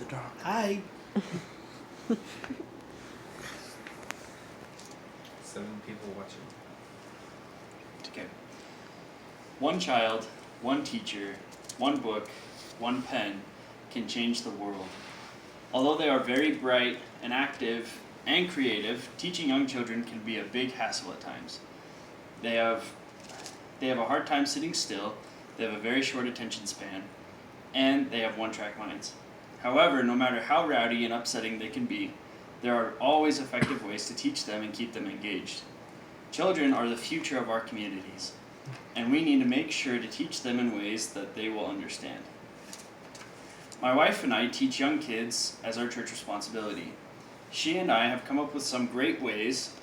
the dog. Hi. 7 people watching. Okay. One child, one teacher, one book, one pen can change the world. Although they are very bright and active and creative, teaching young children can be a big hassle at times. They have a hard time sitting still, they have a very short attention span, and they have one-track minds. However, no matter how rowdy and upsetting they can be, there are always effective ways to teach them and keep them engaged. Children are the future of our communities, and we need to make sure to teach them in ways that they will understand. My wife and I teach young kids as our church responsibility. She and I have come up with some great ways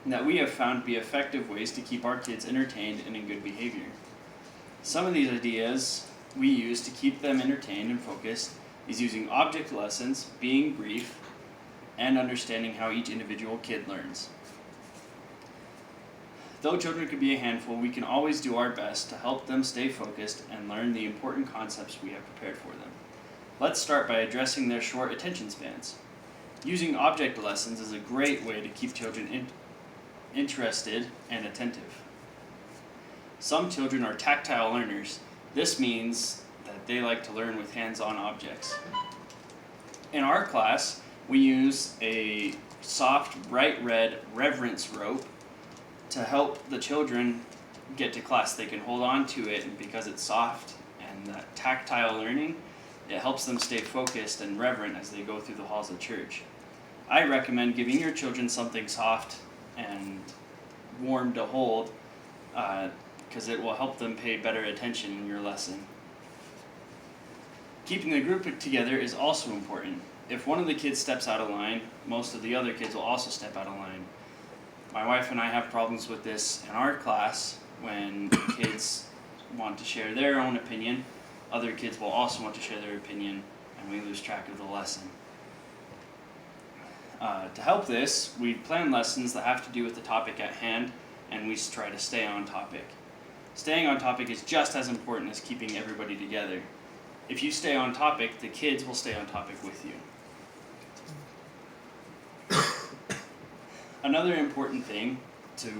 that we have found to be effective ways to keep our kids entertained and in good behavior. Some of these ideas we use to keep them entertained and focused is using object lessons, being brief, and understanding how each individual kid learns. Though children can be a handful, we can always do our best to help them stay focused and learn the important concepts we have prepared for them. Let's start by addressing their short attention spans. Using object lessons is a great way to keep children interested and attentive. Some children are tactile learners. This means that they like to learn with hands-on objects. In our class, we use a soft, bright red reverence rope to help the children get to class. They can hold on to it, and because it's soft and that tactile learning, it helps them stay focused and reverent as they go through the halls of church. I recommend giving your children something soft and warm to hold because it will help them pay better attention in your lesson. Keeping the group together is also important. If one of the kids steps out of line, most of the other kids will also step out of line. My wife and I have problems with this in our class when kids want to share their own opinion. Other kids will also want to share their opinion, and we lose track of the lesson. To help this, we plan lessons that have to do with the topic at hand, and we try to stay on topic. Staying on topic is just as important as keeping everybody together. If you stay on topic, the kids will stay on topic with you. Another important thing to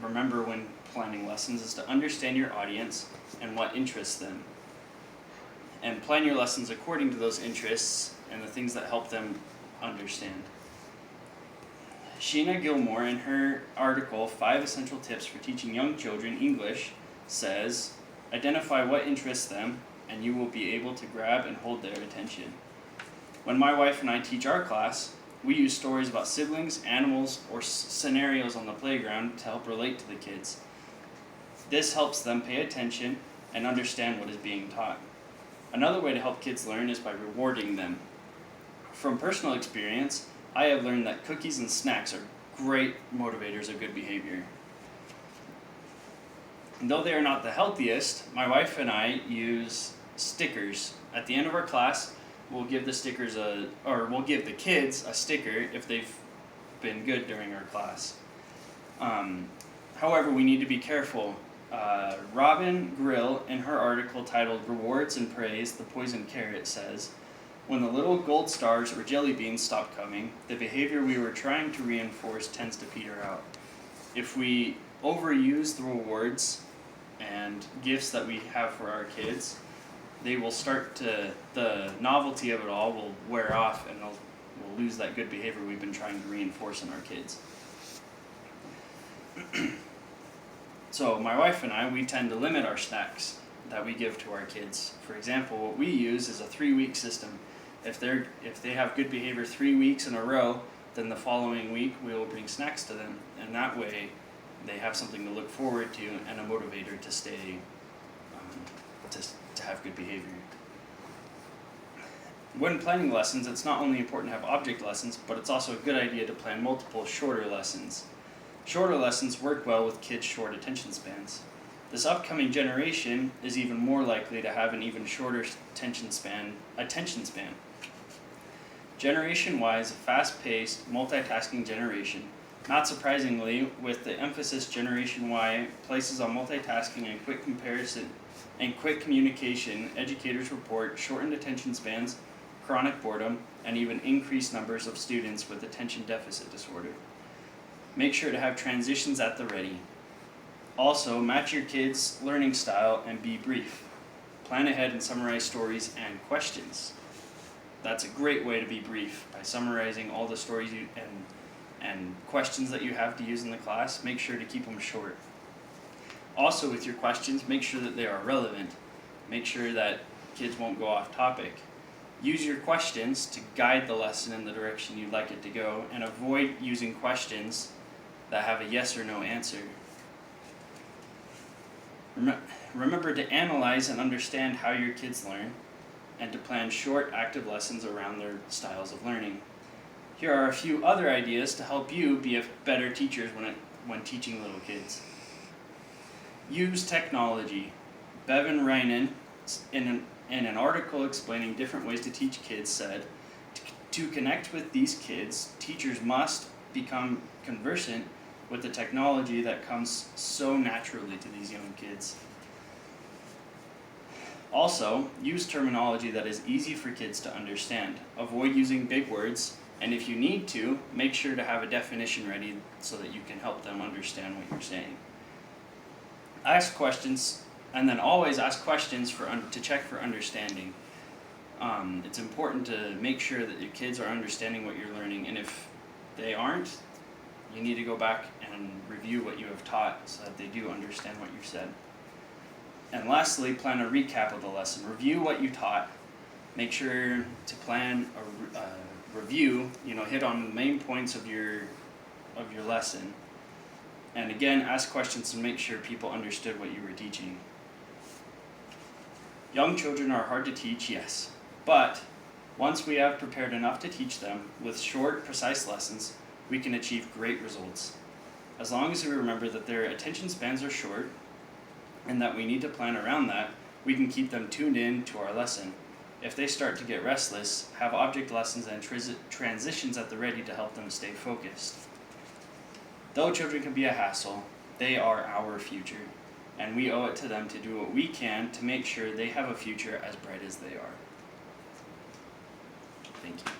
remember when planning lessons is to understand your audience and what interests them, and plan your lessons according to those interests and the things that help them understand. Sheena Gilmore, in her article, 5 Essential Tips for Teaching Young Children English, says, identify what interests them, and you will be able to grab and hold their attention. When my wife and I teach our class, we use stories about siblings, animals, or scenarios on the playground to help relate to the kids. This helps them pay attention and understand what is being taught. Another way to help kids learn is by rewarding them. From personal experience, I have learned that cookies and snacks are great motivators of good behavior. And though they are not the healthiest, my wife and I use stickers. At the end of our class, we'll give the kids a sticker if they've been good during our class. However, we need to be careful. Robin Grill, in her article titled Rewards and Praise, the Poison Carrot, says, when the little gold stars or jelly beans stop coming, the behavior we were trying to reinforce tends to peter out. If we overuse the rewards and gifts that we have for our kids, they will the novelty of it all will wear off, and we'll lose that good behavior we've been trying to reinforce in our kids. So my wife and I, we tend to limit our snacks that we give to our kids. For example, what we use is a 3-week system. If they have good behavior 3 weeks in a row, then the following week we will bring snacks to them, and that way they have something to look forward to and a motivator to stay to have good behavior. When planning lessons, it's not only important to have object lessons, but it's also a good idea to plan multiple shorter lessons. Shorter lessons work well with kids' short attention spans. This upcoming generation is even more likely to have an even shorter attention span. Generation Y is a fast-paced, multitasking generation. Not surprisingly, with the emphasis Generation Y places on multitasking and quick comparison and quick communication, educators report shortened attention spans, chronic boredom, and even increased numbers of students with attention deficit disorder. Make sure to have transitions at the ready. Also, match your kids' learning style and be brief. Plan ahead and summarize stories and questions. That's a great way to be brief, by summarizing all the stories and questions that you have to use in the class. Make sure to keep them short. Also, with your questions, make sure that they are relevant. Make sure that kids won't go off topic. Use your questions to guide the lesson in the direction you'd like it to go, and avoid using questions that have a yes or no answer. Remember to analyze and understand how your kids learn, and to plan short, active lessons around their styles of learning. Here are a few other ideas to help you be better teachers when teaching little kids. Use technology. Bevan Reinen, in an article explaining different ways to teach kids, said, to connect with these kids, teachers must become conversant with the technology that comes so naturally to these young kids. Also, use terminology that is easy for kids to understand. Avoid using big words, and if you need to, make sure to have a definition ready so that you can help them understand what you're saying. Ask questions, and then always ask questions to check for understanding. It's important to make sure that your kids are understanding what you're learning, and if they aren't, you need to go back and review what you have taught so that they do understand what you've said. And lastly, plan a recap of the lesson. Review what you taught. Make sure to plan a review, hit on the main points of your lesson. And again, ask questions to make sure people understood what you were teaching. Young children are hard to teach, yes, but once we have prepared enough to teach them with short, precise lessons, we can achieve great results. As long as we remember that their attention spans are short, and that we need to plan around that, we can keep them tuned in to our lesson. If they start to get restless, have object lessons and transitions at the ready to help them stay focused. Though children can be a hassle, they are our future, and we owe it to them to do what we can to make sure they have a future as bright as they are. Thank you.